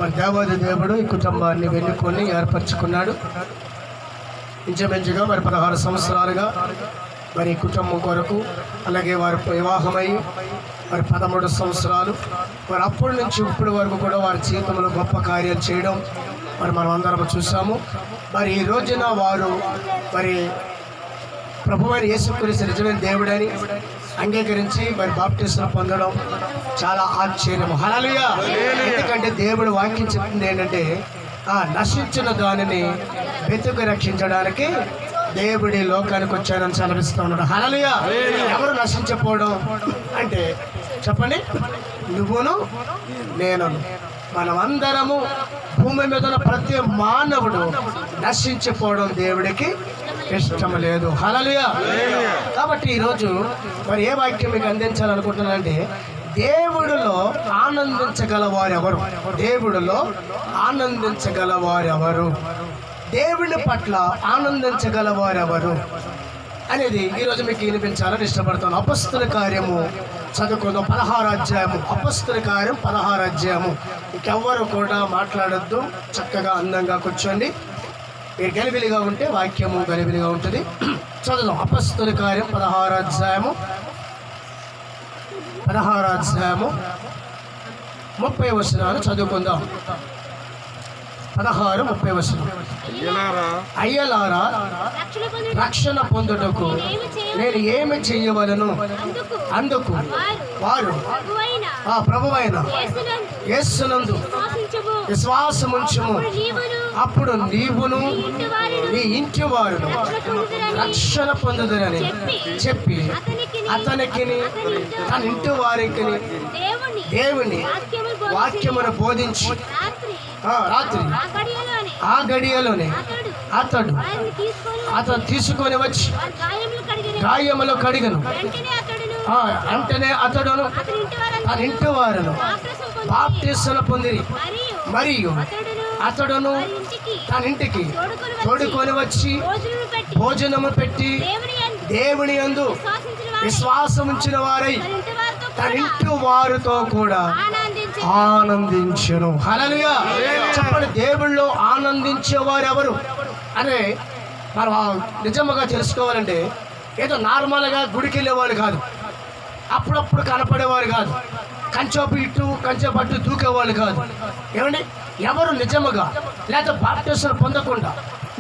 మరి దేవాది దేవుడు ఈ కుటుంబాన్ని వెన్నుకొని ఏర్పరచుకున్నాడు. ఇంచుమించుగా మరి 16 సంవత్సరాలుగా మరి కుటుంబం కొరకు, అలాగే వారు వివాహమై మరి 13 సంవత్సరాలు, మరి అప్పటి నుంచి ఇప్పటి వరకు కూడా వారి జీవితంలో గొప్ప కార్యాలు చేయడం మరి మనం అందరం చూసాము. మరి ఈ రోజున వారు మరి ప్రభువైన యేసుక్రీస్తు నిజమైన దేవుడని అంగీకరించి మరి బాప్టిజం పొందడం చాలా ఆశ్చర్యం. హల్లెలూయా! ఎందుకంటే దేవుడు వాక్యం చెప్తుంది ఏంటంటే, నశించిన దానిని వెతుకు రక్షించడానికి దేవుడి లోకానికి వచ్చానని సెలవిస్తూ ఉన్నాడు. హల్లెలూయా! ఎవరు నశించకపోవడం అంటే చెప్పండి, నువ్వును నేను, మనమందరము భూమి మీద ఉన్న ప్రతి మానవుడు నశించిపోవడం దేవుడికి ఇష్టం లేదు. హల్లెలూయా! కాబట్టి ఈరోజు మరి ఏ వాక్యం మీకు అందించాలనుకుంటున్నానంటే, దేవుడిలో ఆనందించగలవారెవరు, దేవుడిలో ఆనందించగలవారెవరు, దేవుని పట్ల ఆనందించగలవారెవరు అనేది ఈరోజు మీకు వినిపించాలని ఇష్టపడతాను. అపొస్తలుల కార్యము చదువుకుందాం, 16వ అధ్యాయము. అపొస్తలుల కార్యం 16వ అధ్యాయము. ఇంకెవ్వరు కూడా మాట్లాడొద్దు, చక్కగా అందంగా కూర్చోండి. మీరు గలిబిలిగా ఉంటే వాక్యము గలిబిలిగా ఉంటుంది. చదువుదాం. అపొస్తలుల కార్యం 16వ అధ్యాయము 30వ వచనాలు చదువుకుందాం. 16:30 వచనం. అయ్యలారా, రక్షణ పొందుటకు నేను ఏమి చెయ్యవలను? అందుకు వారు ప్రభువైన యేసునందు విశ్వాసముంచుము, అప్పుడు నీవును నీ ఇంటి వారును రక్షణ పొందుదురని చెప్పి అతనికి తన ఇంటి వారికి దేవుని వాక్యమును బోధించి రాత్రి ఆ గడియలోనే అతడు తీసుకొని వచ్చి గాయములు కడిగను. అంటనే అతడును తన ఇంటి వారును బాప్తిస్మం పొందిరి. మరియు అతడును తన ఇంటికి తోడుకొని వచ్చి భోజనము పెట్టి దేవుని యందు విశ్వాసం ఉంచిన వారై తన ఇంటి వారితో కూడా ఆనందించును. హల్లెలూయా! చెప్పండి, దేవుళ్ళు ఆనందించేవారు ఎవరు అని మనం నిజంగా తెలుసుకోవాలంటే, ఏదో నార్మల్గా గుడికి వెళ్ళేవాళ్ళు కాదు, అప్పుడప్పుడు కనపడేవారు కాదు, కంచెపు ఇటు కంచెపు అటు దూకేవాళ్ళు కాదు. ఏమండి, ఎవరు నిజముగా లేదా బాప్టిజం పొందకుండా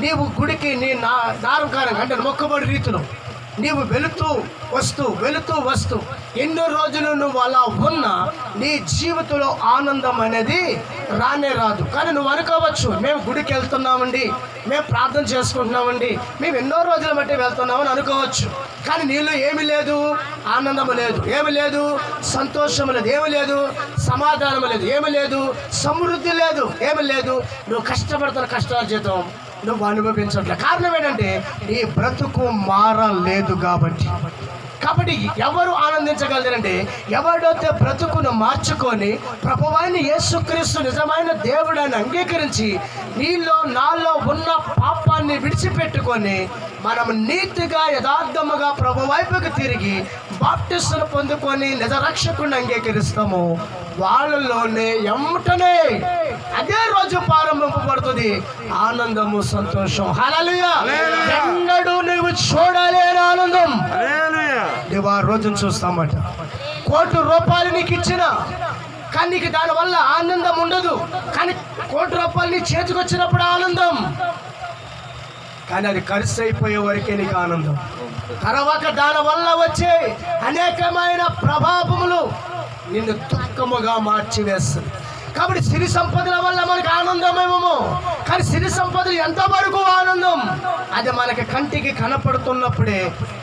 నీవు గుడికి నీ నామకారంగా అంటే మొక్కబడి రీతిలో నీవు వెళుతూ వస్తూ ఎన్నో రోజులు నువ్వు అలా ఉన్నా నీ జీవితంలో ఆనందం అనేది రానే రాదు. కానీ నువ్వు అనుకోవచ్చు, మేము గుడికి వెళ్తున్నామండి, మేము ప్రార్థన చేసుకుంటున్నామండి, మేము ఎన్నో రోజుల బట్టి వెళ్తున్నామని అనుకోవచ్చు. కానీ నీలో ఏమి లేదు, ఆనందము లేదు, ఏమి లేదు, సంతోషము లేదు, ఏమి లేదు, సమాధానం లేదు, ఏమి లేదు, సమృద్ధి లేదు, ఏమి లేదు. నువ్వు కష్టపడుతున్న కష్టాల జీతం నువ్వు అనుభవించట్లే. కారణం ఏంటంటే నీ బ్రతుకు మారలేదు కాబట్టి. ఎవరు ఆనందించగలరంటే, ఎవడైతే బ్రతుకును మార్చుకొని ప్రభువైన యేసుక్రీస్తు నిజమైన దేవుడని అంగీకరించి నీలో నాలో ఉన్న పాపాన్ని విడిచిపెట్టుకొని మనం నీతిగా యథార్థముగా ప్రభు వైపుకి తిరిగి బాప్టిస్మం పొందుకొని నిజరక్షకుని అంగీకరిస్తాము, వాళ్ళలోనే ఎమ్మటనే అదే రోజు ప్రారంభింపబడుతుంది ఆనందము, సంతోషం. హల్లెలూయా! ఎన్నడూ నువ్వు చూడలేని ఆనందం నువ్వు ఆ రోజును చూస్తామట. ₹1,00,00,000 నీకు ఇచ్చిన కానీ నీకు దానివల్ల ఆనందం ఉండదు. కానీ ₹1,00,00,000 నీ చేతికి వచ్చినప్పుడు ఆనందం, కానీ అది ఖర్చు అయిపోయే వరకే నీకు ఆనందం. తర్వాత దానివల్ల వచ్చే అనేకమైన ప్రభావములు నిన్ను దుఃఖముగా మార్చివేస్తుంది. కాబట్టి సిరి సంపదల వల్ల మనకు ఆనందమేమో, కానీ సిరి సంపదలు ఎంతవరకు ఆనందం? అది మనకి కంటికి కనపడుతున్నప్పుడే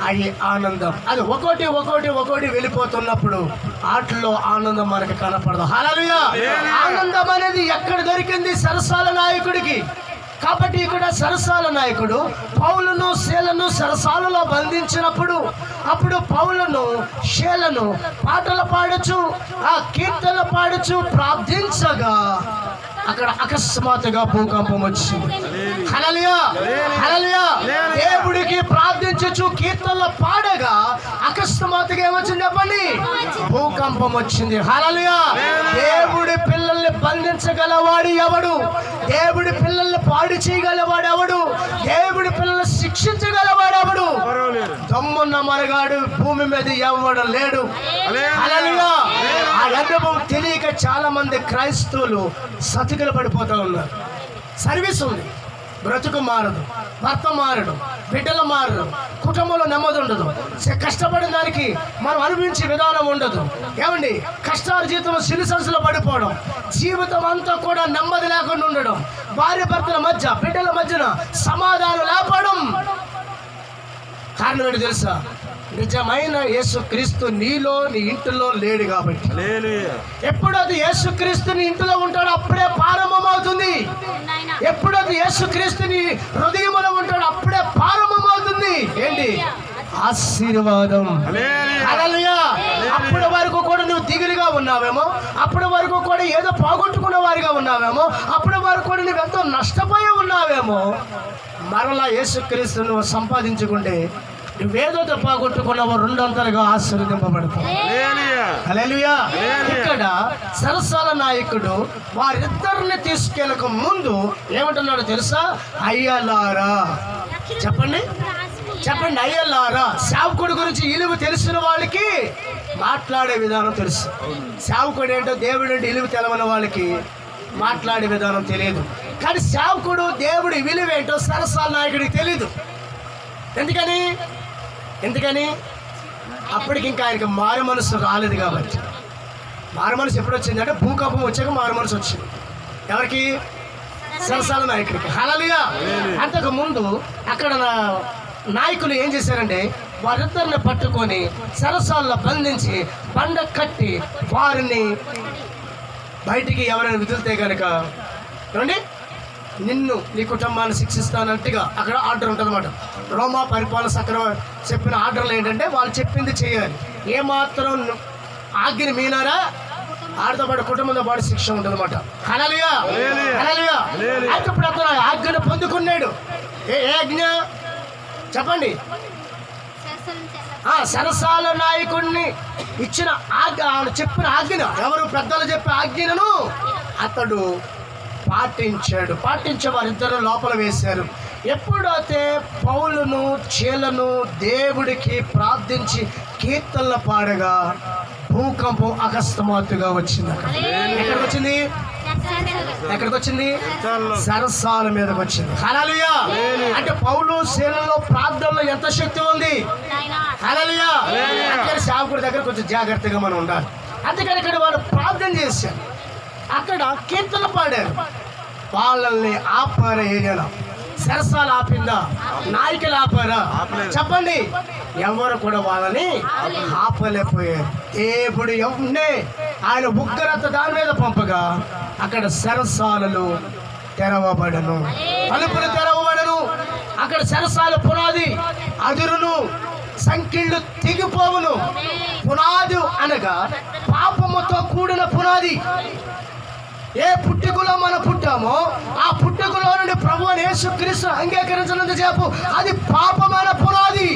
అది ఆనందం. అది ఒకటి వెళ్ళిపోతున్నప్పుడు వాటిలో ఆనందం మనకి కనపడదు. హల్లెలూయా! ఆనందం అనేది ఎక్కడ దొరికింది? సరసాల నాయకుడికి. కాబట్టి ఇక్కడ సరసాల నాయకుడు పౌలును శీలను సరసాలలో బంధించినప్పుడు అప్పుడు పౌలును శీలను పాటలు పాడచ్చు, ఆ కీర్తనలు పాడచ్చు, ప్రార్థించగా అక్కడ అకస్మాత్తుగా భూకంపం వచ్చింది. హల్లెలూయా, హల్లెలూయా. దేవుడికి ప్రార్థించచ్చు కీర్తనలు పాడగా అకస్మాత్తుగా ఏమొచ్చింది చెప్పండి? భూకంపం వచ్చింది. హల్లెలూయా. దేవుడి పిల్లల్ని బంధించగలవాడు ఎవడు? దేవుడి పిల్లల్ని పాడు చేయగలవాడు ఎవడు? దేవుడి పిల్లల్ని శిక్షించగలవాడు ఎవడు? దమ్మున్న మనగాడు భూమి మీద ఎవడు లేడు. హల్లెలూయా. ఆ అనుభవం తెలియక చాలా మంది క్రైస్తవులు సతికిల పడిపోతూ ఉన్నారు. సర్వీస్ ఉంది, బ్రతుకు మారదు, భర్త మారడు, బిడ్డలు మారడు, కుటుంబంలో నెమ్మది ఉండదు, కష్టపడిన దానికి మనం అనుభవించే విధానం ఉండదు. ఏమండి, కష్టాల జీవితంలో సిరి సంస్థలో పడిపోవడం, జీవితం అంతా కూడా నెమ్మది లేకుండా ఉండడం, భార్య భర్తల మధ్య బిడ్డల మధ్యన సమాధానం లేపడం. కారణం ఏంటి తెలుసా? నిజమైన యేసుక్రీస్తు నీలో నీ ఇంటిలో లేడు కాబట్టి. ఎప్పుడైతే యేసుక్రీస్తు నీ ఇంటిలో ఉంటాడో అప్పుడే ప్రారంభమవుతుంది. ఎప్పుడైతే యేసుక్రీస్తు నీ హృదయంలో ఉంటాడో అప్పుడే ప్రారంభమవుతుంది. ఏంటి? ఆశీర్వాదం. హల్లెలూయా. అప్పటి వరకు కూడా నువ్వు దిగులుగా ఉన్నావేమో, అప్పటి వరకు కూడా ఏదో పోగొట్టుకున్న వారిగా ఉన్నావేమో, అప్పటి వరకు కూడా నువ్వు ఎంతో నష్టపోయి ఉన్నావేమో. మరలా యేసుక్రీస్తు నువ్వు సంపాదించుకుంటే నువ్వేదో పోగొట్టుకున్నావో రెండంతలుగా ఆశీర్వదింపబడతావు. హల్లెలూయా. ఇక్కడ సరసాల నాయకుడు వారిద్దరిని తీసుకెళ్ళక ముందు ఏమంటున్నాడు తెలుసా? అయ్యలారా, చెప్పండి చెప్పండి, అయ్యలారా. సేవకుడి గురించి ఇలువ తెలిసిన వాళ్ళకి మాట్లాడే విధానం తెలుసు. సేవకుడు ఏంటో దేవుడు అంటే ఇలువ తెలవని వాళ్ళకి మాట్లాడే విధానం తెలియదు. కానీ సేవకుడు దేవుడి విలువేంటో సరసాల నాయకుడికి తెలీదు. ఎందుకని అప్పటికి ఇంకా ఆయనకి మారు మనసు రాలేదు కాబట్టి. మారు మనసు ఎప్పుడు వచ్చిందంటే భూకంపం వచ్చాక మారు మనసు వచ్చింది. ఎవరికి? సరసాల నాయకుడికి. హల్లెలూయా. అంతకు ముందు అక్కడ నాయకులు ఏం చేశారంటే వారిద్దరిని పట్టుకొని సరసాల్లో బంధించి బండ కట్టి వారిని బయటికి ఎవరైనా విదిలితే కనుక ఏమండి నిన్ను నీ కుటుంబాన్ని శిక్షిస్తానంటగా అక్కడ ఆర్డర్ ఉంటుంది అన్నమాట. రోమా పరిపాలన సక్రమ చెప్పిన ఆర్డర్లు ఏంటంటే వాళ్ళు చెప్పింది చేయాలి. ఏమాత్రం ఆజ్ఞని మీనారా ఆడితో పాటు కుటుంబంతో పాటు శిక్ష ఉంటుంది అన్నమాట. హల్లెలూయా, హల్లెలూయా. అయితే ఇప్పుడు అతను ఆజ్ఞను పొందుకున్నాడు. ఏ ఆజ్ఞ చెప్పండి? సరసాల నాయకుడిని ఇచ్చిన ఆజ్ఞ, చెప్పిన ఆజ్ఞ, ఎవరు పెద్దలు చెప్పే ఆజ్ఞను అతడు పాటించే వారిద్దరు లోపల వేశారు. ఎప్పుడైతే పౌలును చీలను దేవుడికి ప్రార్థించి కీర్తనలు పాడగా భూకంపం అకస్మాత్తుగా వచ్చింది. ఎక్కడికి వచ్చింది? సరసాల మీదకి వచ్చింది. హల్లెలూయా. అంటే పౌలు శీలలో ప్రార్థనలో ఎంత శక్తి ఉంది. హల్లెలూయా. అందుకని సేవకుడి దగ్గర కొంచెం జాగ్రత్తగా మనం ఉండాలి. అందుకని ఇక్కడ వాళ్ళు ప్రార్థన చేశారు, అక్కడ కీర్తనలు పాడారు. వాళ్ళని ఆపారా? ఏరియాలో సరసాలు ఆపిందా? నాయకులు ఆపారా? చెప్పండి. ఎవరు కూడా వాళ్ళని ఆపలేకపోయారు. దేవుడు ఎవరినే ఆయన ఉగ్రత దాని మీద పంపగా అక్కడ సరసాలలు తెరవబడను, తలుపులు తెరవబడను. అక్కడ సరసాల పునాది అదురును, సంఖ్యలు తెగిపోవును. పునాది అనగా పాపముతో కూడిన పునాది. ఏ పుట్టుకలో మనం పుట్టామో ఆ పుట్టుకలో నుండి ప్రభువుని యేసుక్రీస్తు అంగీకరించినంత సేపు అది పాపమైన పునాది.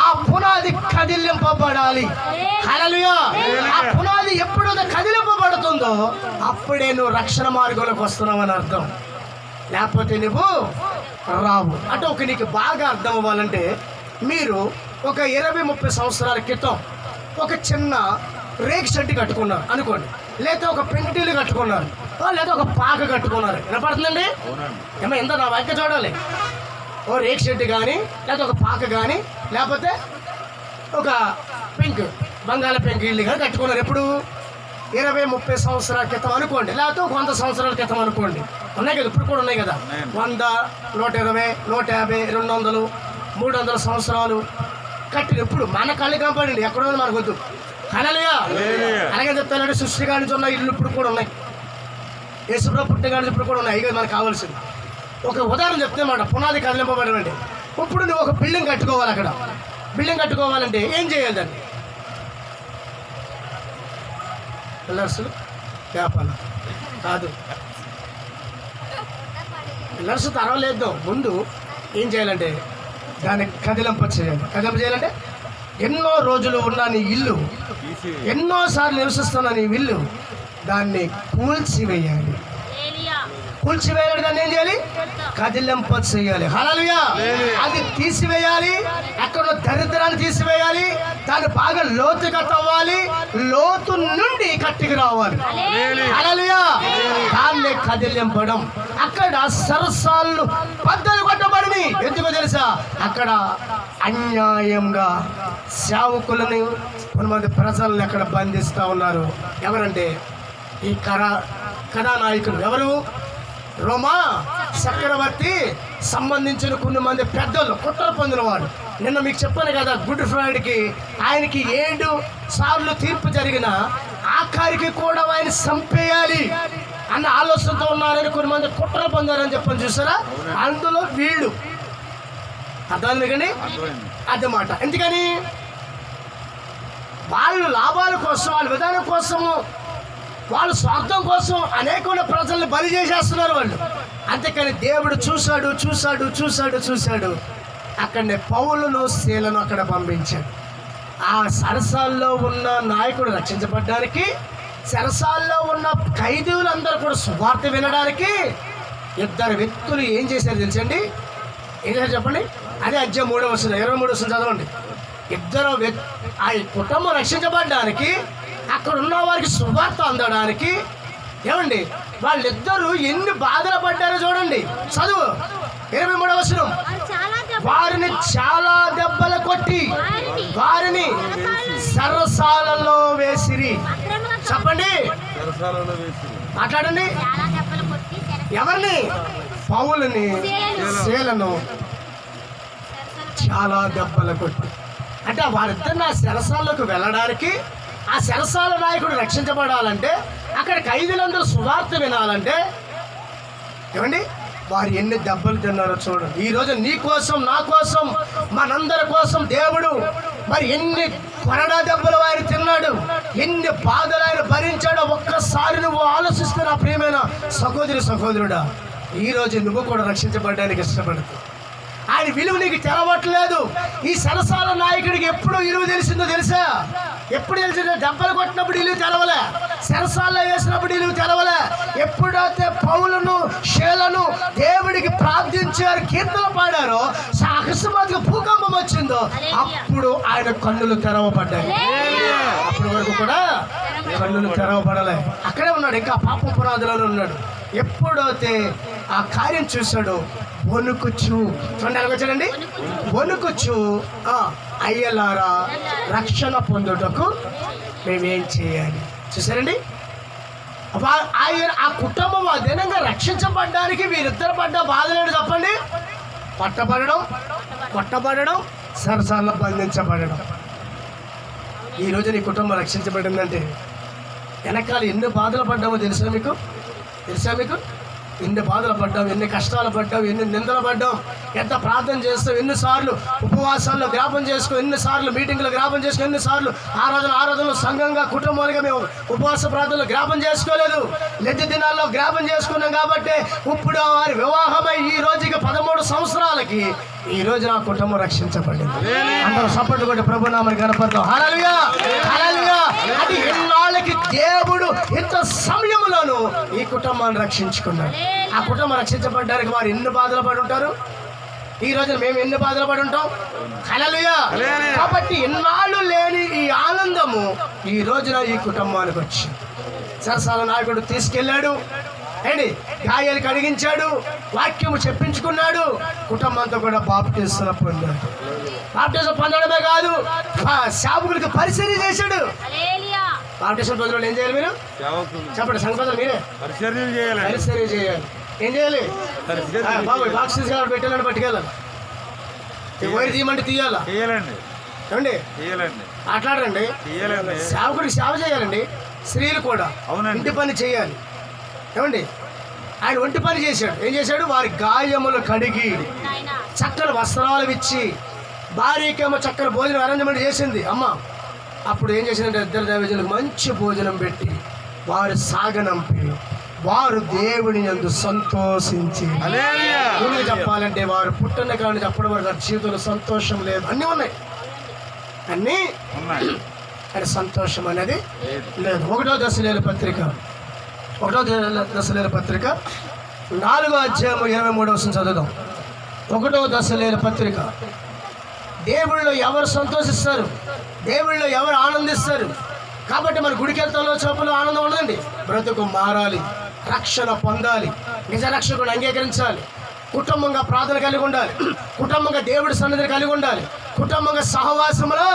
ఆ పునాది కదిలింపబడాలి. హల్లెలూయా. ఆ పునాది ఎప్పుడైతే కదిలింపబడుతుందో అప్పుడే నువ్వు రక్షణ మార్గంలోకి వస్తున్నావని అర్థం, లేకపోతే నువ్వు రావు. అంటే నీకు బాగా అర్థం అవ్వాలంటే మీరు ఒక 20-30 సంవత్సరాల క్రితం ఒక చిన్న రేక్ షెడ్ కట్టుకున్నారు అనుకోండి, లేదా ఒక పెంకుటీలు కట్టుకున్నారు, లేదా ఒక పాక కట్టుకున్నారు. వినపడుతుందండి? ఏమో ఎంత నా వైద్య చూడాలి. ఓ రేక్ షెడ్ కానీ, లేదా ఒక పాక కానీ, లేకపోతే ఒక బంగాళ పెంకు ఇల్లు కానీ కట్టుకున్నారు. ఎప్పుడు? 20-30 సంవత్సరాల క్రితం అనుకోండి, లేకపోతే ఒక 100 సంవత్సరాల క్రితం అనుకోండి. ఉన్నాయి కదా, ఇప్పుడు కూడా ఉన్నాయి కదా. 100, 120, 150, 200, 300 సంవత్సరాలు కట్టిన. ఇప్పుడు మన కళ్ళు కాపాడండి, ఎక్కడో మనకు వద్దు. హల్లెలూయా. అలాగే చెప్తానంటే సృష్టి కాడి నుంచి ఉన్న ఇల్లు ఇప్పుడు కూడా ఉన్నాయి, యేసుప్రభు పుట్టిన కాడి ఇప్పుడు కూడా ఉన్నాయి. ఇక మనకు కావాల్సింది ఒక ఉదాహరణ చెప్తే మాట, పునాది కదిలింపబడండి. ఇప్పుడు నువ్వు ఒక బిల్డింగ్ కట్టుకోవాలి. అక్కడ బిల్డింగ్ కట్టుకోవాలంటే ఏం చేయాలి? దాన్ని పిల్లర్స్, వ్యాపారం కాదు, పిల్లర్స్ తరవలేదు. ముందు ఏం చేయాలంటే దాన్ని కదిలింప చేయాలంటే ఎన్నో రోజులు ఉన్న నీ ఇల్లు, ఎన్నోసార్లు నివసిస్తున్న నీ ఇల్లు, దాన్ని కూల్చివేయాలి. దాన్ని ఏం చేయాలి? కదిలింప చేయాలి. హల్లెలూయా. అది తీసివేయాలి. అక్కడ దరిద్రాన్ని తీసివేయాలి. దాన్ని బాగా లోతుగా తవ్వాలి. లోతు నుండి కట్టికి రావాలి. హల్లెలూయా. దాన్ని కదిలింపడం. అక్కడ సరసాలు బద్దలు కొట్టబడిని. ఎందుకో తెలుసా? అక్కడ అన్యాయంగా సేవకులని కొంతమంది ప్రజలను అక్కడ బంధిస్తూ ఉన్నారు. ఎవరంటే ఈ కథానాయకులు. ఎవరు? రోమా చక్రవర్తి సంబంధించిన కొన్ని మంది పెద్దలు, కుట్ర పొందిన వాడు. నిన్న మీకు చెప్పాను కదా, గుడ్ ఫ్రైడేకి ఆయనకి 7 సార్లు తీర్పు జరిగిన ఆఖరికి కూడా ఆయన చంపేయాలి అన్న ఆలోచనతో ఉన్నారని కొన్ని మంది కుట్ర పొందారని చెప్పని చూసారా? అందులో వీళ్ళు అర్థం కానీ అన్నమాట. ఎందుకని? వాళ్ళు లాభాల కోసం, వాళ్ళ విధానం కోసము, వాళ్ళ స్వార్థం కోసం అనేకమైన ప్రజల్ని బలి చేసేస్తున్నారు వాళ్ళు. అంతేకాని దేవుడు చూశాడు. అక్కడనే పౌలును శీలను అక్కడ పంపించాడు. ఆ సరసాల్లో ఉన్న నాయకుడు రక్షించబడ్డానికి, సరసాల్లో ఉన్న ఖైదీలందరూ కూడా సువార్త వినడానికి 2 వ్యక్తులు ఏం చేశారు తెలుసండి? ఏం చేశారు చెప్పండి? అదే అధ్యాయం 3వ వచనం 23వ వచనం చదవండి. 2 ఆ కుటుంబం రక్షించబడ్డానికి, అక్కడ ఉన్న వారికి సువార్త అందడానికి, ఏమండి వాళ్ళిద్దరూ ఎన్ని బాధలు పడ్డారో చూడండి. చదువు 23వ వచనం. వారిని చాలా దెబ్బలు కొట్టి వారిని సరసాలలో వేసిరి. చెప్పండి, మాట్లాడండి. ఎవరిని? పౌలుని శీలను చాలా దెబ్బలు కొట్టి. అంటే వారిద్దరిని ఆ సరసాల్లోకి వెళ్ళడానికి, ఆ సరసాల నాయకుడు రక్షించబడాలంటే, అక్కడ ఖైదీలందరూ సువార్త వినాలంటే, ఏమండి వారు ఎన్ని దెబ్బలు తిన్నారో చూడండి. ఈరోజు నీ కోసం, నా కోసం, మనందరి కోసం దేవుడు మరి ఎన్ని కొరడా దెబ్బలు ఆయన తిన్నాడు, ఎన్ని బాధలు ఆయన భరించాడో ఒక్కసారి నువ్వు ఆలోచిస్తే నా ప్రియమైన సహోదరుడా, ఈరోజు నువ్వు కూడా రక్షించబడడానికి ఇష్టపడుతూ ఆయన విలువ నీకు తెలవట్లేదు. ఈ సరసాల నాయకుడికి ఎప్పుడు విలువ తెలిసిందో తెలుసా? ఎప్పుడు తెలిసిందో? దెబ్బలు కొట్టినప్పుడు ఇల్లు తెలవలే, సరసాల్లో వేసినప్పుడు ఇల్లు తెలవలే. ఎప్పుడైతే పౌలును శీలను దేవుడికి ప్రార్థించారు, కీర్తనలు పాడారో, అకస్మాత్తుగా భూకంపం వచ్చిందో అప్పుడు ఆయన కన్నులు తెరవబడ్డాయి. అప్పటి వరకు కూడా కన్నులు తెరవబడలే, అక్కడే ఉన్నాడు, ఇంకా పాప పురాదులలో ఉన్నాడు. ఎప్పుడైతే ఆ కార్యం చూశాడో వణుకుచు, చూడండి, వణుకుచు, అయ్యలారా రక్షణ పొందుటకు మేమేం చేయాలి? చూసారండి, ఆయన ఆ కుటుంబం అదేనంగా రక్షించబడ్డానికి వీరిద్దరు పడ్డ బాధలేడు చెప్పండి. పట్టబడడం, కొట్టబడడం, సరసాల్లో బంధించబడడం. ఈరోజు నీ కుటుంబం రక్షించబడిందంటే వెనకాల ఎన్ని బాధలు పడ్డామో తెలుసా మీకు? ఎన్ని బాధలు పడ్డాం, ఎన్ని కష్టాలు పడ్డాం, ఎన్ని నిందలు పడ్డాం, ఎంత ప్రార్థన చేస్తాం, ఎన్నిసార్లు ఉపవాసాల్లో జ్ఞాపం చేసుకో, ఎన్నిసార్లు మీటింగ్లో జ్ఞాపం చేసుకో, ఎన్నిసార్లు ఆరాధనలో సంఘంగా కుటుంబాలుగా మేము ఉపవాస ప్రార్థనలు జ్ఞాపం చేసుకోలేదు. లెద్ది దినాల్లో జ్ఞాపం చేసుకున్నాం. కాబట్టి ఇప్పుడు వారి వివాహమై ఈ రోజుకి 13 సంవత్సరాలకి ఈ రోజు నా కుటుంబం రక్షించబడింది. అందరూ సపోర్ట్ కొట్టి ప్రభునామని కనపడతాం. హల్లెలూయా, హల్లెలూయా. అది ఎన్నాళ్ళకి దేవుడు ఇంత సమయంలోనూ ఈ కుటుంబాన్ని రక్షించుకున్నాడు. ఆ కుటుంబం రక్షించబడ్డానికి వారు ఎన్ని బాధలు పడి ఉంటారు, ఈ రోజు మేము ఎన్ని బాధలు పడి ఉంటాం. హల్లెలూయా. కాబట్టి ఎన్నాళ్ళు లేని ఈ ఆనందము ఈ రోజున ఈ కుటుంబానికి వచ్చి సరసాల నాయకుడు తీసుకెళ్ళాడు, ఏంటి గాయాలు కడిగించాడు, వాక్యము చెప్పించుకున్నాడు, కుటుంబంతో కూడా బాప్టిజం పొందాడు. బాప్టిజం పొందడమే కాదు, సేవకులకి పరిచర్య చేశాడు. బాప్టిజం పొందడం ఏం చేయాలి? మీరు చెప్పండి, సంగతులు మీరే పరిచర్య చేయాలి. ఏం చేయాలి? బాబు బాక్స్ పెట్టాలని పట్టుకెళ్ళాలి, వైరు తీయమంటే తీయాలా? ఏమండి మాట్లాడండి. సేవకుడికి సేవ చేయాలండి. స్త్రీలు కూడా ఇంటి పని చేయాలి. ఏమండి ఆయన ఒంటి పని చేశాడు. ఏం చేశాడు? వారి గాయములు కడిగి చక్కని వస్త్రాలు ఇచ్చి, భార్యకేమో చక్కని భోజనం అరేంజ్మెంట్ చేసింది అమ్మ. అప్పుడు ఏం చేసిందంటే 2 దైవజనులకు మంచి భోజనం పెట్టి వారు సాగనంపి వారు దేవుని యందు సంతోషించి. ఎందుకు చెప్పాలంటే వారు పుట్టిన కానీ అప్పటి వరకు వారి జీవితంలో సంతోషం లేదు. అన్నీ ఉన్నాయి, అన్నీ కానీ సంతోషం అనేది లేదు. 1వ దశలోని పత్రిక 4వ అధ్యాయము 23వ వచనం చదువుదాం. 1వ దశలోని పత్రిక. దేవుళ్ళు ఎవరు సంతోషిస్తారు, దేవుళ్ళు ఎవరు ఆనందిస్తారు. కాబట్టి మన గుడికి వెళ్తాలో చోపులో ఆనందం ఉండదండి. బ్రతుకు మారాలి, రక్షణ పొందాలి, నిజ రక్షకుడు అంగీకరించాలి, కుటుంబంగా ప్రార్థన కలిగి ఉండాలి, కుటుంబంగా దేవుడి సన్నిధిని కలిగి ఉండాలి, కుటుంబంగా సహవాసంలో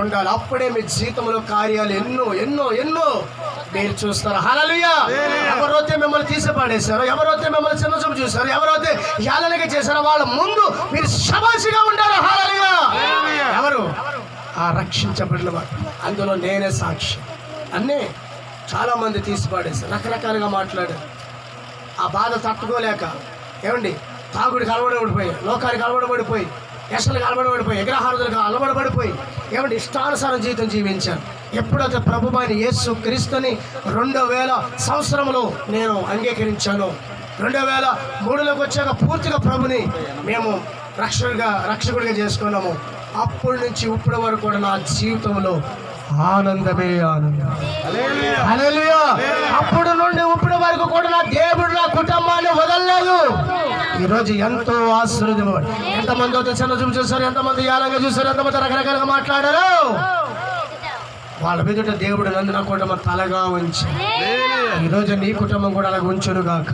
ఉండాలి. అప్పుడే మీ జీవితంలో కార్యాలు ఎన్నో ఎన్నో ఎన్నో మీరు చూస్తారు. హల్లెలూయా. ఎవరైతే మిమ్మల్ని తీసిపాడేశారో, ఎవరైతే మిమ్మల్ని చిన్న చూపు చూశారో, ఎవరైతే యాలనగా చేశారో వాళ్ళ ముందు మీరు శబాషిగా ఉంటారు. హల్లెలూయా. ఎవరు? ఆ రక్షించబడిన వారు. అందులో నేనే సాక్షి. అన్నీ చాలామంది తీసిపాడేశారు, రకరకాలుగా మాట్లాడారు. ఆ బాధ తట్టుకోలేక ఏమండి తాగుడికి అలవాటుపడిపోయి, లోకానికి అలవాటుపడిపోయి, యశలకు అలవాటుపడిపోయి, విగ్రహారాధనకు అలవాటుపడిపోయి ఏమంటే ఇష్టానుసారం జీవితం జీవించాను. ఎప్పుడైతే ప్రభువైన యేసు క్రీస్తుని 2000 సంవత్సరంలో నేను అంగీకరించాను, 2003లోకి వచ్చాక పూర్తిగా ప్రభుని మేము రక్షకుడిగా చేసుకున్నాము. అప్పటి నుంచి ఇప్పటి వరకు కూడా నా జీవితంలో ఆనందమే ఆనందం. హల్లెలూయా. అప్పుడు నుండి ఇప్పటి వరకు కూడా నా దేవుడు నా కుటుంబాన్ని వదలలేదు. ఈరోజు ఎంతో ఆశీర్వాదం. ఎంతమంది అయితే చిన్న చూపు చూశారు, ఎంతమంది యాలంగా చూశారు, ఎంతమంది రకరకాలుగా మాట్లాడారు. వాళ్ళ మీదట దేవుడు నన్ను నా కుటుంబం తలగా ఉంచి ఈరోజు నీ కుటుంబం కూడా అలా ఉంచును గాక.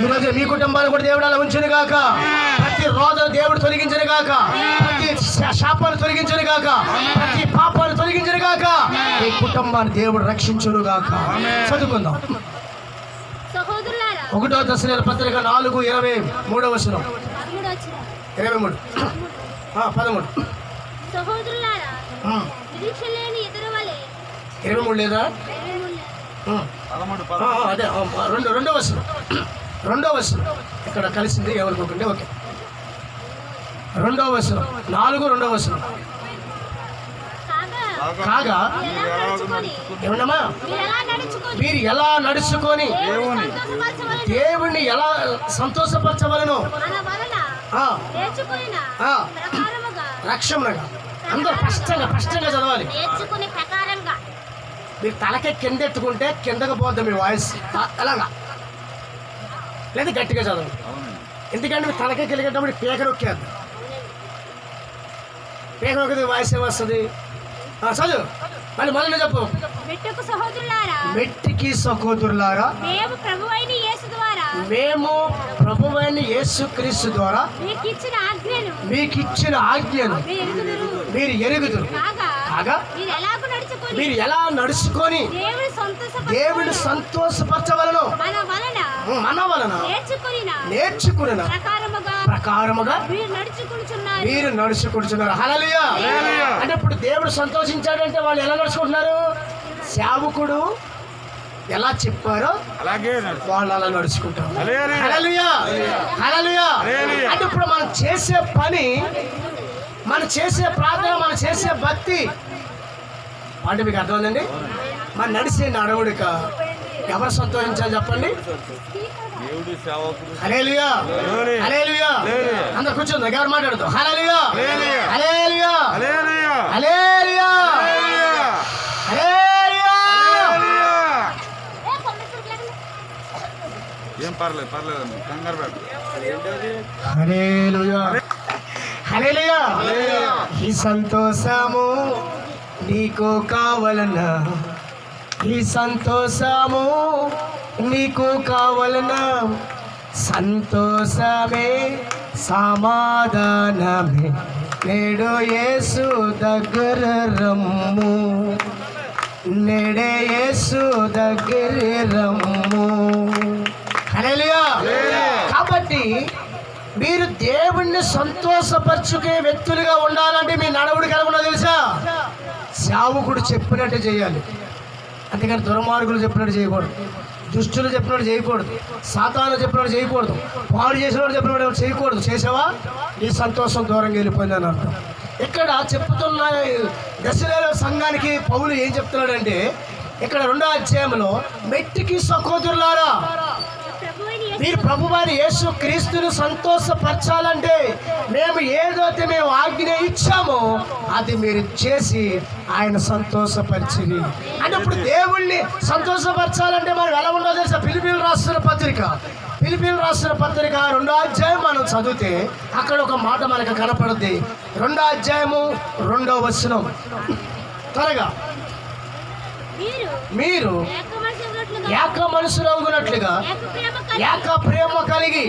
ఈరోజు మీ కుటుంబాన్ని కూడా దేవుడు అలా ఉంచును గాక. ప్రతి రోజు దేవుడు తొలగించను గాక. ప్రతి శాపాన్ని తొలగించను గాక. ప్రతి పాపాన్ని తొలగించను గాక. ఈ కుటుంబాన్ని దేవుడు రక్షించును గాక. చదువుకుందాం. 1వ దశలోని పత్రిక 4:23వ వచనం. 23 13 లేదా? అదే రెండో వచనం ఇక్కడ కలిసింది ఎవరికోకండి. ఓకే, 2వ వచనం 4:2వ వచనం. కాగా ఏమన్నామా మీరు ఎలా నడుచుకొని దేవుణ్ణి ఎలా సంతోషపరచవలను రక్షణగా. అందరూ స్పష్టంగా చదవాలి. మీరు తలకే కిందెత్తుకుంటే కిందకు పోద్దాం మీ వాయిస్. అలాగా లేదా గట్టిగా చదవండి. ఎందుకంటే మీరు తలకే కిలిగేటప్పుడు పేక నొక్కేద్దాం. పేక నొక్కితే వాయిస్ ఏమొస్తుంది? చదువు మళ్ళీ మొదలు చెప్పు. మెట్టికి సహోదరులారా మేము ప్రభువైన యేసుక్రీస్తు ద్వారా మీకు ఇచ్చిన ఆజ్ఞను మీరు ఎరుగుదురు. కాగా మీరు ఎలా నడుచుకొని దేవుని సంతోషపరచవలను మన వలన నేర్చుకున్న ప్రకారముగా మీరు నడుచుకుంటున్నారు. హల్లెలూయా. అంటే ఇప్పుడు దేవుడు సంతోషించాడంటే వాళ్ళు ఎలా నడుచుకుంటున్నారు? సేవకుడు ఎలా చెప్పారో అలాగే వాళ్ళు అలా నడుచుకుంటారు. హల్లెలూయా. హల్లెలూయా. అంటే ఇప్పుడు మనం చేసే పని, మనం చేసే ప్రార్థన, మనం చేసే భక్తి అంటే మీకు అర్థమైందండి. మన నడిచే నడవడిక ఎవరు సంతోషించాలి చెప్పండి? హల్లెలూయా. హల్లెలూయా. అందరూ కూర్చోండి, ఎవరు మాట్లాడుతూ హల్లెలూయా. హల్లెలూయా. హల్లెలూయా. హల్లెలూయా. ఏం పర్లేదు కంగారు పెట్టు. హల్లెలూయా. హల్లెలూయా. ఈ సంతోషము నీకు కావాలన్నా, ఈ సంతోషము నీకు కావాలన్నా, సంతోషమే సమాధానమే నేడు యేసు దగ్గర రమ్ము, నేడే యేసు దగ్గర రమ్ము. హల్లెలూయా. కాబట్టి మీరు దేవుణ్ణి సంతోషపరచుకే వ్యక్తులుగా ఉండాలంటే మీ నడవడికి ఎలా ఉన్నదో తెలుసా? సేవకుడు చెప్పినట్టు చేయాలి. అంతేకాని దుర్మార్గులు చెప్పినట్టు చేయకూడదు, దుష్టులు చెప్పినట్టు చేయకూడదు, సాతాను చెప్పినట్టు చేయకూడదు, పాడు చేసినట్టు చెప్పినట్టు చేయకూడదు. చేసావా నీ సంతోషం దూరంగా వెళ్ళిపోయిందని అర్థం. ఇక్కడ చెప్తున్న దశలో సంఘానికి పౌలు ఏం చెప్తున్నాడంటే, ఇక్కడ 2వ అధ్యాయంలో మెట్టికి సహోదరులారా, మీరు ప్రభువారి యేసు క్రీస్తును సంతోషపరచాలంటే మేము ఏదైతే మేము ఆజ్ఞ ఇచ్చామో అది మీరు చేసి ఆయన సంతోషపరిచిరి. అంటే ఇప్పుడు దేవుణ్ణి సంతోషపరచాలంటే మనం ఎలా ఉండదో తెలుసా? ఫిలిప్పీయులకు రాసిన పత్రిక 2వ అధ్యాయం మనం చదివితే అక్కడ ఒక మాట మనకు కనపడుద్ది. 2వ అధ్యాయము 2వ వచనం. త్వరగా, మీరు ఏక మనసులగునట్లుగా ఏక ప్రేమ కలిగి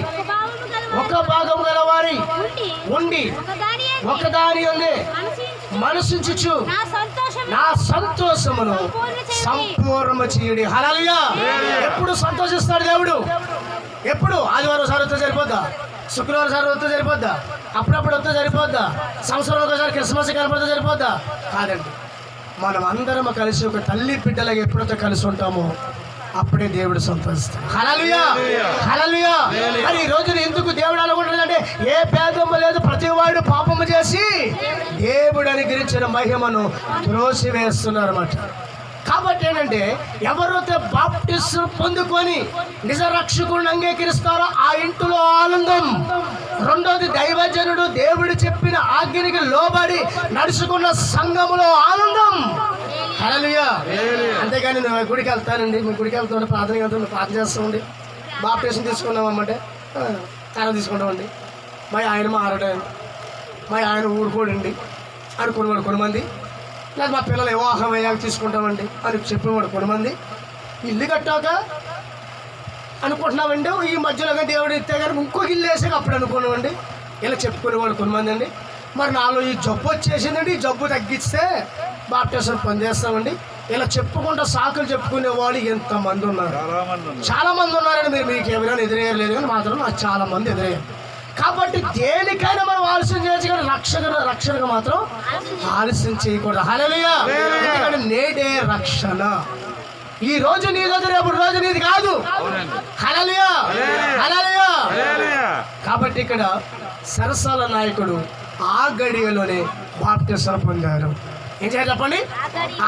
ఒక భాగం గలవారి ఉండి ఒకదాని అందే మనసుంచుచు నా సంతోషమును సంపూర్ణ చేయుడి. హల్లెలూయా. ఎప్పుడు సంతోషిస్తాడు దేవుడు? ఎప్పుడు? ఆదివారం సారి వస్తే సరిపోద్దా? శుక్రవారం సారి వస్తే సరిపోద్దా? అప్పుడప్పుడు వస్తే సరిపోద్దా? సంవత్సరం ఒకసారి క్రిస్మస్ కనపడితే సరిపోద్దా? కాదండి. మనం అందరం కలిసి ఒక తల్లి బిడ్డలాగా ఎప్పుడైతే కలిసి ఉంటామో అప్పుడే దేవుడు సంతోషిస్తాడు. హల్లెలూయా, హల్లెలూయా. మరి ఈ రోజున ఎందుకు దేవుడు అనుకుంటున్నాడంటే ఏ భేదము లేదు, ప్రతివాడు పాపము చేసి దేవుడు అనుగ్రహించిన మహిమను త్రోసివేస్తున్నారు అన్నమాట. కాబట్టి ఏంటంటే ఎవరైతే బాప్టిజం పొందుకొని నిజ రక్షకుడిని అంగీకరిస్తారో ఆ ఇంటిలో ఆనందం. రెండోది, దైవజనుడు దేవుడు చెప్పిన ఆజ్ఞకి లోబడి నడుచుకున్న సంఘములో ఆనందం. హల్లెలూయా. అంతేగాని నేను గుడికి వెళ్తానండి, మీ గుడికి వెళ్తాను, ప్రార్థనకి వెళ్తాను, ప్రార్థన చేస్తామండి, బాప్టిజం తీసుకున్నామన్నమాట, తల తీసుకుంటామండి, మా ఆయన మారడం, మా ఆయన ఊరుకోడండి అనుకునేవాడు కొంతమంది, లేదా మా పిల్లలు వివాహం అయ్యాక తీసుకుంటామండి అని చెప్పేవాడు కొంతమంది. ఇల్లు కట్టాక అనుకుంటున్నామండి, ఈ మధ్యలో దేవుడు ఇస్తే కానీ ఇంకొక ఇల్లు వేసాక అప్పుడు అనుకున్నామండి, ఇలా చెప్పుకునేవాడు కొంతమంది అండి. మరి నాలో ఈ జబ్బు వచ్చేసిందండి, ఈ జబ్బు తగ్గిస్తే బాప్టిజం పొందేస్తామండి, ఇలా చెప్పుకుంటూ సాకులు చెప్పుకునే వాళ్ళు ఎంతమంది ఉన్నారు? చాలా మంది ఉన్నారండి. మీకు ఎవరైనా ఎదురయ్యలేదు కానీ మాత్రం నాకు చాలా మంది ఎదురయ్యారు. కాబట్టి దేనికైనా మనం ఆలస్యం చేయొచ్చు కానీ రక్షణగా మాత్రం ఆలస్యం చేయకూడదు. హల్లెలూయా. ఎందుకంటే నేడే రక్షణ. ఈ రోజు నీది, రేపు రోజు నీది కాదు. హల్లెలూయా, హల్లెలూయా. కాబట్టి ఇక్కడ సరసాల నాయకుడు ఆ గడియలోనే బాప్టిజం పొందారు. ఏం చేయాలి చెప్పండి?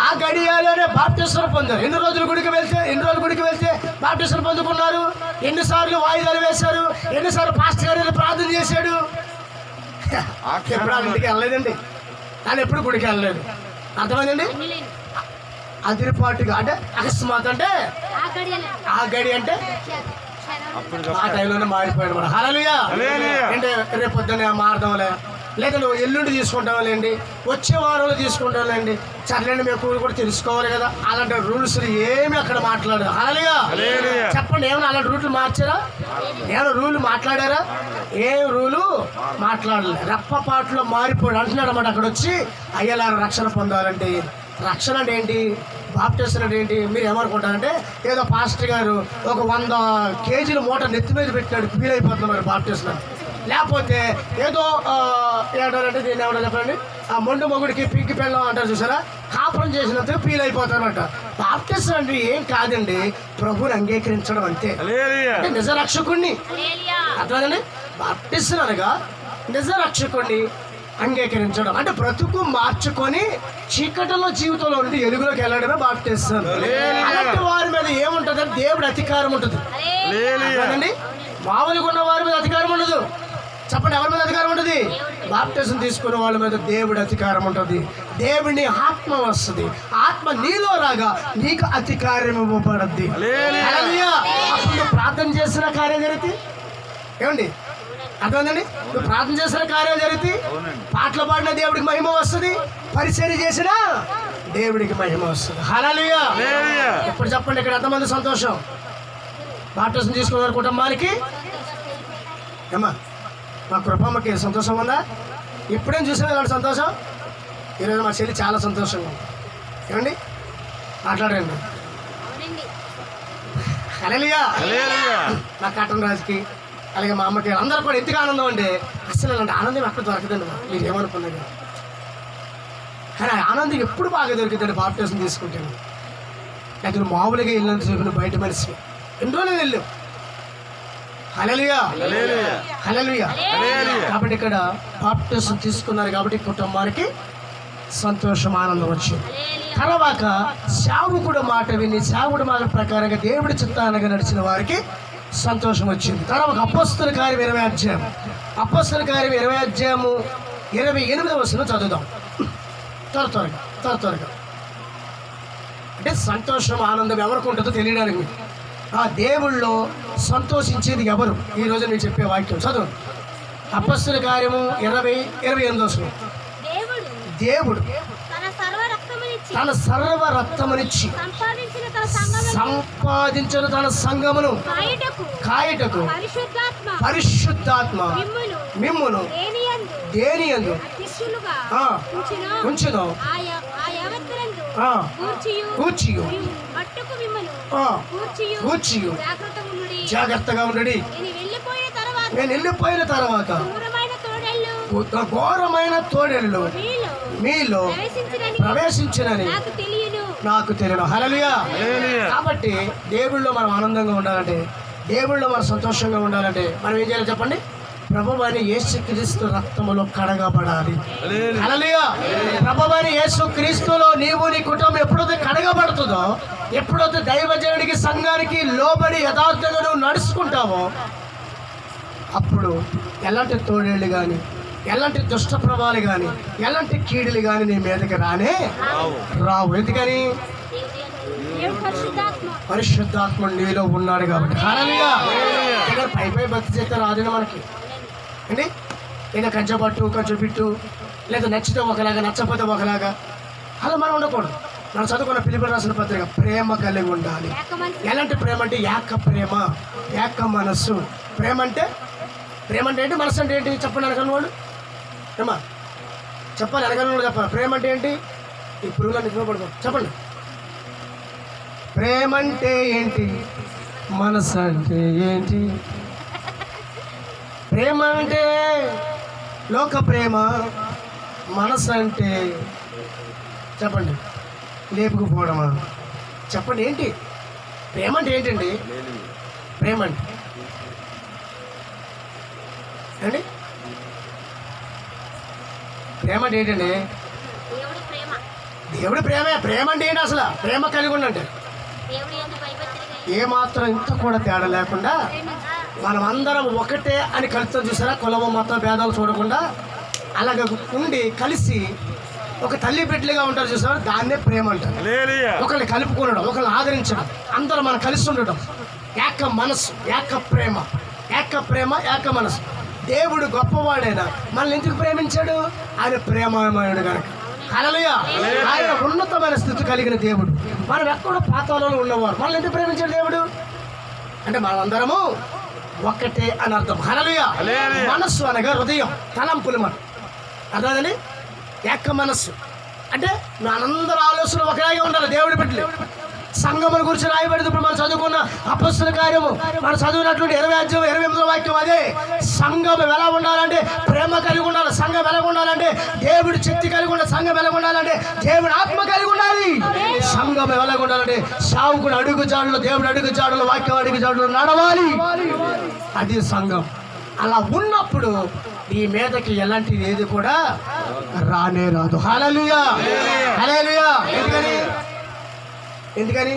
ఆ గడియలోనే బాప్టిజం పొందారు. ఎన్ని రోజులు గుడికి వెళ్తే బాప్టిజం పొందుకున్నారు? ఎన్నిసార్లు వాయిదాలు వేశారు? ఎన్నిసార్లు పాస్టర్ గారు ప్రార్థన చేశాడు? ఎప్పుడు వాళ్ళ ఇంటికి వెళ్ళలేదండి, ఆయన ఎప్పుడు గుడికి వెళ్ళలేదు. అర్థమైందండి? అదిరిపాటుగా అంటే అకస్మాత్ అంటే ఆ గడి అంటే ఆ టైంలోనే మారిపోయాడు మన. హల్లెలూయా. అంటే రేపు పొద్దున్న మారదాంలే, లేదా నువ్వు ఎల్లుండి తీసుకుంటాంలేండి, వచ్చే వారంలో తీసుకుంటాంలేండి, సర్లేండి మేము కూడా తెలుసుకోవాలి కదా. అలాంటి రూల్స్ ఏమి అక్కడ మాట్లాడరు. హల్లెలూయా. చెప్పండి, ఏమైనా అలాంటి రూట్లు మార్చారా? ఏమైనా రూల్ మాట్లాడారా? ఏం రూలు మాట్లాడలేదు. రెప్పపాటులో మారిపోయాడు అంటున్నాడు అన్నమాట. అక్కడ వచ్చి అయ్యలారా రక్షణ పొందాలంటే రక్షణ అంటే ఏంటి, బాప్టిజం అంటే ఏంటి? మీరు ఏమనుకుంటారంటే ఏదో పాస్టర్ గారు ఒక 100 కేజీల మూట నెత్తి మీద పెట్టినాడు, ఫీల్ అయిపోతున్నారు బాప్టిజం. లేకపోతే ఏదో ఏమంటారంటే దీన్ని ఏమన్నా చెప్పండి, ఆ మొండు మొగుడికి పింకి పెళ్ళం అంటారు చూసారా, కాపురం చేసినందుకు ఫీల్ అయిపోతారన్నమాట. బాప్టిజం అంటే ఏం కాదండి, ప్రభుని అంగీకరించడం అంతే. అంటే నిజ రక్షకుడిని అర్థమైందండి. బాప్టిజం అనగా నిజ రక్షకుడిని అంగీకరించడం, అంటే బ్రతుకు మార్చుకొని చీకటిలో జీవితంలో ఉండి ఎలుగులోకి వెళ్ళడమే బాప్టిజం. అలాంటి వారి మీద ఏముంటుందంటే దేవుడి అధికారం ఉంటుంది. అదండి, మామూలుగా ఉన్న వారి మీద అధికారం ఉండదు. చెప్పండి, ఎవరి మీద అధికారం ఉంటుంది? బాప్టిజం తీసుకున్న వాళ్ళ మీద దేవుడి అధికారం ఉంటుంది. దేవుని ఆత్మ వస్తుంది, ఆత్మ నీలో రాగా నీకు అధికారం ఇవ్వబడుద్ది. అప్పుడు ప్రార్థన చేసిన కార్యం జరుగుతుంది. ఏమండి అర్థమైందండి? నువ్వు ప్రార్థన చేసిన కార్యాలు జరుగుతాయి, పాటలు పాడిన దేవుడికి మహిమ వస్తుంది, పరిచర్య చేసిన దేవుడికి మహిమ వస్తుంది. హల్లెలూయా. ఇప్పుడు చెప్పండి, ఇక్కడ ఎంతమంది సంతోషం? బాప్టిజం తీసుకున్న కుటుంబానికి ఏమ్మా, మా కృపమ్మకి సంతోషం ఉందా? ఇప్పుడేం చూసినా ఇలాంటి సంతోషం? ఈరోజు మా చెల్లి చాలా సంతోషంగా ఉంది. ఏమండి మాట్లాడండి. హల్లెలూయా. నా కటన్ రాజుకి అలాగే మా అమ్మకి అందరూ కూడా ఎందుకు ఆనందం అంటే అసలు అలాంటి ఆనందం ఎక్కడ దొరకదండి. మీరు ఏమనుకున్నారు కానీ ఆనందం ఎప్పుడు బాగా దొరికిందండి బాప్టిజం తీసుకుంటాను. లేకపోతే మామూలుగా వెళ్ళినంత చెప్పిన బయట మనిషి ఎన్ని రోజులు వెళ్ళాం. హల్లెలూయా, హల్లెలూయా. కాబట్టి ఇక్కడ బాప్టిజం తీసుకున్నారు కాబట్టి కుటుంబానికి సంతోషం, ఆనందం వచ్చింది. తర్వాత సేవకుడు మాట విని సేవకుడు మాట ప్రకారంగా దేవుడి చిత్తానికి నడిచిన వారికి సంతోషం వచ్చింది. తర్వాత అపొస్తలుల కార్యం 20వ అధ్యాయం, అపొస్తలుల కార్యం 20వ అధ్యాయము 28వ వచనం చదువుదాం. త్వరగా అంటే సంతోషం, ఆనందం ఎవరికి ఉంటుందో తెలియడానికి మీకు. ఆ దేవుళ్ళో సంతోషించేది ఎవరు? ఈరోజు నేను చెప్పే వాక్యం చదువు. అపొస్తలుల కార్యము 28వ వచనం. దేవుడు తన సర్వ రక్తమునిచ్చి సంపాదించిన తన సంఘమును కాయటకు పరిశుద్ధాత్మ మిమ్మును దేనియందు ఉంచును కూర్చియు జాగ్రత్తగా ఉండడి. నేను వెళ్ళిపోయిన తర్వాత ఘోరమైన తోడేళ్ళు మీలో ప్రవేశించినని నాకు తెలియను. హల్లెలూయా. కాబట్టి దేవుళ్ళో మనం ఆనందంగా ఉండాలంటే, దేవుళ్ళో మనం సంతోషంగా ఉండాలంటే మనం ఏం చేయాలి చెప్పండి? ప్రభువైన యేసుక్రీస్తు రక్తములో కడగబడాలి. హల్లెలూయా. ప్రభువైన యేసుక్రీస్తులో నీవు నీ కుటుంబం ఎప్పుడైతే కడగబడుతుందో, ఎప్పుడైతే దైవజనుడికి సంఘానికి లోబడి యథార్థంగా నువ్వు నడుచుకుంటావో అప్పుడు ఎలాంటి తోడేళ్ళు కానీ, ఎలాంటి దుష్ట ప్రభావాలు కానీ, ఎలాంటి కీడులు కానీ నీ మీదకి రావు. ఎందుకని? పరిశుద్ధాత్మ నీలో ఉన్నాడు కాబట్టి. హల్లెలూయా. ఇక్కడ పై భక్తి చేస్తే రాదు మనకి అండి. లేదా కంచబట్టు కొంచెం బిట్టు, లేదా నచ్చితే ఒకలాగా నచ్చకపోతే ఒకలాగా, అలా మనం ఉండకూడదు. మనం చదువుకున్న పిలుపులు రాసిన పత్రిక ప్రేమ కలిగి ఉండాలి. ఎలాంటి ప్రేమ అంటే ఏక ప్రేమ, ఏక మనస్సు. ప్రేమ అంటే ఏంటి? మనసు అంటే ఏంటి? చెప్పండి అనగలవాడు. ఏమా చెప్పాలి, అనగలవాడు చెప్పాలి. ప్రేమ అంటే ఏంటి? ఈ పురుగులన్నీ చూపడుకో చెప్పండి. ప్రేమ అంటే ఏంటి? మనసు అంటే ఏంటి? ప్రేమ అంటే లోక ప్రేమ, మనసు అంటే చెప్పండి లేపుకుపోవడమా? చెప్పండి ఏంటి ప్రేమ అంటే? ఏంటండి ప్రేమ అంటే? అండి ప్రేమ అంటే ఏంటండి? దేవుడి ప్రేమే. ప్రేమ అంటే ఏంటి అసలు? ప్రేమ కలిగి ఉండండి. ఏమాత్రం ఇంత కూడా తేడా లేకుండా మనం అందరం ఒకటే అని కలుస్తాం చూసారా? కులము మతం భేదాలు చూడకుండా అలాగ ఉండి కలిసి ఒక తల్లి బిడ్డలుగా ఉంటారు చూసారా? దాన్నే ప్రేమ అంటారు. ఒకరిని కలుపుకునడం, ఒకరిని ఆదరించడం, అందరూ మనం కలిసి ఉండడం. ఏక మనసు, ఏక ప్రేమ, ఏక మనసు. దేవుడు గొప్పవాడైనా మనల్ని ఎందుకు ప్రేమించాడు? ఆయన ప్రేమమయుడు కనుక. హల్లెలూయా. ఆయన ఉన్నతమైన స్థితి కలిగిన దేవుడు. మనం ఎక్కడో పాతాళంలో ఉన్నవారు. మనల్ని ఎందుకు ప్రేమించాడు దేవుడు? అంటే మనం అందరము ఒక్కటే అని అర్థం. హల్లెలూయా. మనస్సు అనగా హృదయం, తలంపులు. మనం అర్థమని ఏక మనస్సు అంటే మనందరూ ఆలోచన ఒకలాగే ఉండాలి. దేవుడి బిడ్డలు సంఘముల గురించి రాయబడింది. ఇప్పుడు మనం చదువుకున్న అపొస్తలుల కార్యము, మనం చదువుకున్నటువంటి 20వ అధ్యాయం 28వ వాక్యం అదే. సంఘం ఎలా ఉండాలంటే ప్రేమ కలిగి ఉండాలి. సంఘం ఎలా ఉండాలంటే దేవుడి శక్తి కలిగి ఉండాలి. సంఘం ఎలా ఉండాలంటే దేవుడి ఆత్మ కలిగి ఉండాలి. సంఘం ఎలా ఉండాలంటే సావుకుడు అడుగు జాడులు, దేవుడు అడుగు జాడులు, వాక్యం అడుగు జాడులు నడవాలి. అది సంఘం. అలా ఉన్నప్పుడు నీ మీదకి ఎలాంటిది ఏది కూడా రానే రాదు. హల్లెలూయా. హల్లెలూయా. ఎందుకని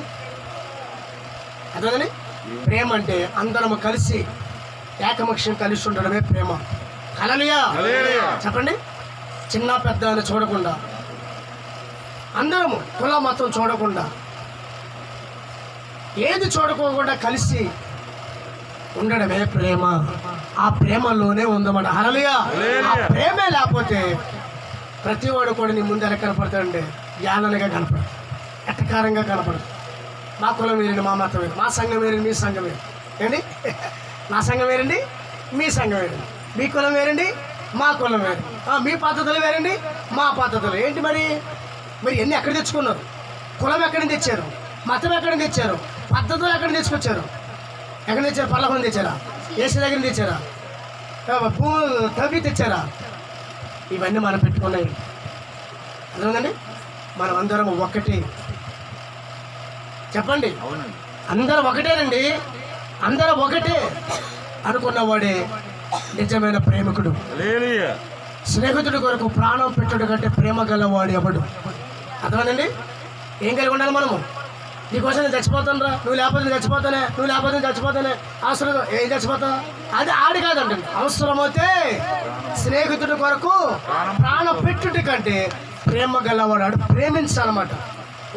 అర్థమని? ప్రేమ అంటే అందరము కలిసి ఏకమక్షం కలిసి ఉండడమే ప్రేమ. హల్లెలూయా. చెప్పండి. చిన్న పెద్ద అని చూడకుండా, అందరము కుల మతం చూడకుండా, ఏది చూడకోకుండా కలిసి ఉండడమే ప్రేమ. ఆ ప్రేమలోనే ఉందన్నమాట. హల్లెలూయా. ఆ ప్రేమే లేకపోతే ప్రతి వాడు కూడా నీ ముందు ఎలా కనపడతాడంటే జ్ఞానంగా కనపడదు, ఎట్టకారంగా కనపడదు. మా కులం వేరండి, మా మతం వేరు, మా సంఘం వేరండి, మీ సంఘం వేరు. ఏంటి? నా సంఘం వేరండి, మీ సంఘం వేరండి. మీ కులం వేరండి, మా కులం వేరు. మీ పద్ధతులు వేరండి, మా పద్ధతులు. ఏంటి మరి ఎన్ని ఎక్కడ తెచ్చుకున్నారు? కులం ఎక్కడి నుంచి తెచ్చారు? మతం ఎక్కడి నుంచి తెచ్చారు? పద్ధతులు ఎక్కడి నుంచి తెచ్చుకొచ్చారు? ఎక్కడి నుంచి తెచ్చారు? పల్లకం తెచ్చారా? ఏసీ దగ్గర నుంచి తెచ్చారా? భూములు తవ్వి తెచ్చారా? ఇవన్నీ మనం పెట్టుకున్నాయి. అర్థమైందండి? మనం అందరం ఒక్కటే. చెప్పండి. అందరం ఒకటేనండి. అందరం ఒకటే అనుకున్నవాడే నిజమైన ప్రేమికుడు. స్నేహితుడి కొరకు ప్రాణం పెట్టుడు కంటే ప్రేమ గలవాడు ఎవడు? అర్థమైందండి? ఏం కలిగి ఉండాలి మనము? నీకోసం నేను చచ్చిపోతాను రా, నువ్వు లేకపోతే నేను చచ్చిపోతానే, నువ్వు లేకపోతే నేను చచ్చిపోతానే, అవసరం ఏం చచ్చిపోతా? అది ఆడి కాదండి. అవసరమైతే స్నేహితుడి కొరకు ప్రాణం పెట్టుడి కంటే ప్రేమ గలవాడు. ఆడు ప్రేమించాలన్నమాట.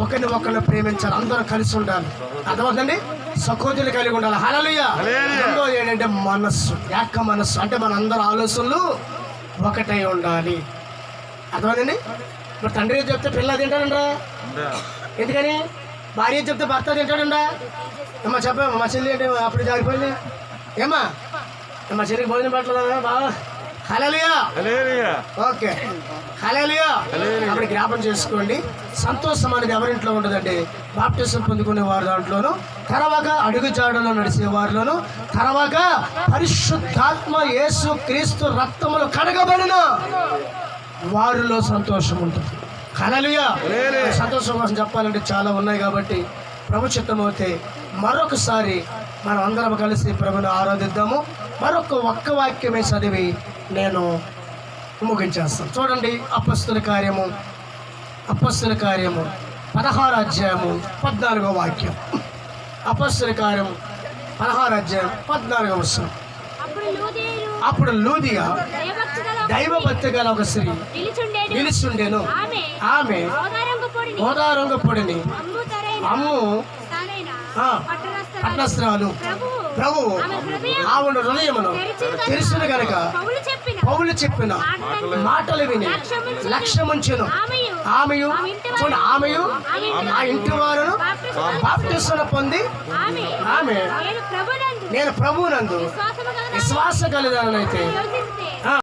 ఒకరిని ప్రేమించాలి, అందరూ కలిసి ఉండాలి. అర్థమవుతుందండి? సహోదరులు కలిగి ఉండాలి. హల్లెలూయా. రెండోది ఏంటంటే మనస్సు, ఏక మనస్సు. అంటే మన అందరి ఆలోచనలు ఒకటై ఉండాలి. అర్థమైందండి? ఇప్పుడు తండ్రి చెప్తే పిల్ల తింటాడండ్రా, ఎందుకని? భార్య చెప్తే భర్త తింటాడండా. ఏమ్మా చెప్పామా? మా చెల్లి అంటే అప్పుడు జారిపోయింది. ఏమ్మా మా చెల్లికి భోజనం పెట్టలేదా బాగా? హల్లెలూయా. ఓకే, హల్లెలూయా. అప్పుడు జ్ఞాపం చేసుకోండి, సంతోషం అనేది ఎవరింట్లో ఉండదండి? బాప్టిజం పొందుకునే వారి దాంట్లోనూ, తర్వాత అడుగుజాడలో నడిచే వారిలోను, తర్వాత పరిశుద్ధాత్మ యేసు క్రీస్తు రక్తములు కడగబడిన వారిలో సంతోషం ఉంటుంది. హల్లెలూయా. సంతోషం కోసం చెప్పాలంటే చాలా ఉన్నాయి కాబట్టి ప్రభు చిత్తమైతే మరొకసారి మనం అందరం కలిసి ప్రభుని ఆరాధిద్దాము. ఒక్క వాక్యమే చదివి నేను ముగించేస్తాను. చూడండి, అపొస్తలుల కార్యము 16వ అధ్యాయము 14వ వాక్యం. అపొస్తలుల కార్యము 16వ అధ్యాయం 14వ వచనం. అప్పుడు లూదియా దైవభక్తి గల ఒక స్త్రీ నిలుచుండెను. ఆమె గోదారంగ పొడిని అమ్ము పట్టణస్త్రాలు ప్రభు ఆవిడ హృదయమును తెలుసును గనక పౌలు చెప్పిన మాటలు విని లక్ష్యముంచెను. ఆమెయు ఆ ఇంటి వారును బాప్తిస్మం పొంది ఆమె నేను ప్రభువునందు విశ్వాస కలిగినైతే